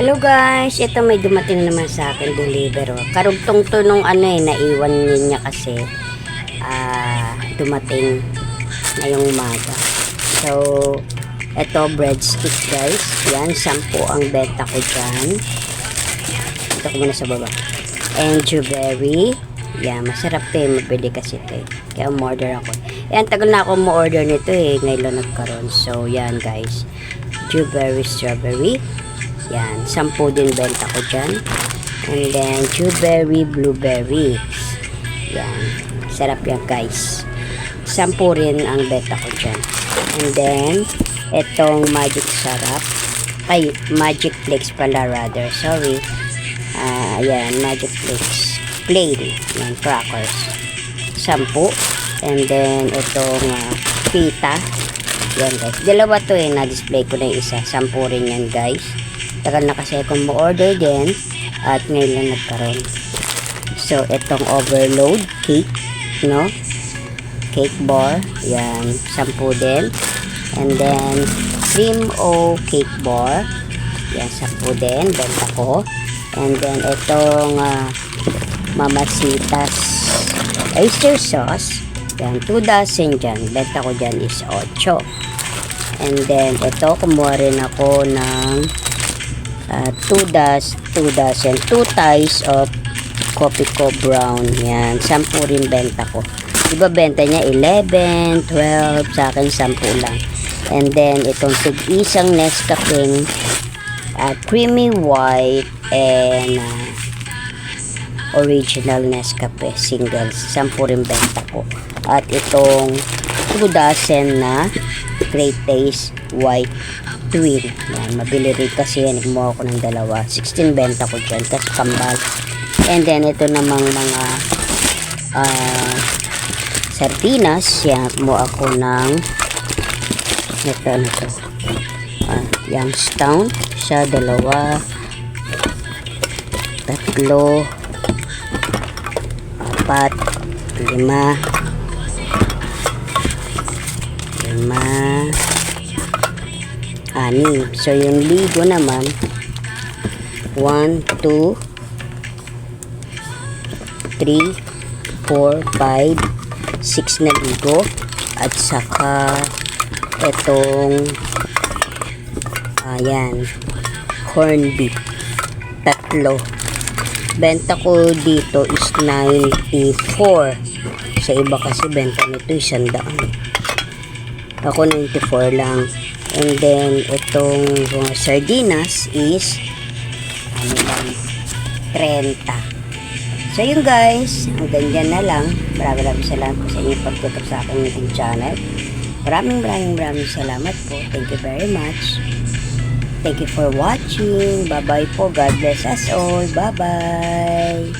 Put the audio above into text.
Hello guys, ito may dumating naman sa akin deliver. Karugtong to nung naiwan niya kasi dumating ngayong umaga. So, ito breadstick guys. Yan, 10 ang benta ko dyan. Ito ko muna sa baba. And Juberry. Yan, masarap to mabili kasi ito Kaya umorder ako. Yan, tagal na ako mo-order nito ngayon lang nagkaroon. So, yan guys. Juberry strawberry. Yan, 10 din benta ko dyan. And then, Juberry blueberry. Yan, sarap yan guys. 10 rin ang benta ko dyan. And then, itong magic sarap. Ay, magic flakes pala rather. Sorry. Yan, magic flakes. Plain. Yan, crackers. 10. And then, itong pita. Yan guys. Dalawa to na-display ko na yung isa. 10 rin yan guys. Tagal na kasi akong mo-order din at ngayon lang nagkaroon. So, itong overload cake, no? Cake bar. Yan, 10 din. And then, cream o cake bar. Yan, 10 din. Benta ko. And then, itong Mamasitas oyster sauce. Yan, 2 dozen dyan. Benta ko dyan is 8. And then, ito, kumuha rin ako ng 2 ties of coffee co brown. Yan, 10 rin benta ko. Diba benta niya 11, 12, sa akin 10 lang. And then itong tig-isang Nescafe creamy white and original Nescafe singles, 10 rin benta ko. At itong 2 dozen na Great Taste white twin. Yan, mabili rin kasi yan. Kumuha ko ng dalawa. 16 benta ko dyan. Kasi kambal. And then, ito namang mga sardinas. Yan, kumuha ko ng ito na to. Youngstown. Siya, 2, 3, 4, 5, 6. So, yung ligo naman 1, 2, 3, 4, 5, 6 na ligo. At saka itong ayan, corn beef 3. Benta ko dito is 94. Sa iba kasi benta nito 100. Ako 94 lang. And then, itong sardinas is 30. So, yun guys. Hanggang dyan na lang. Maraming salamat po sa inyong pagtutok sa aking YouTube channel. Maraming salamat po. Thank you very much. Thank you for watching. Bye-bye po. God bless us all. Bye-bye.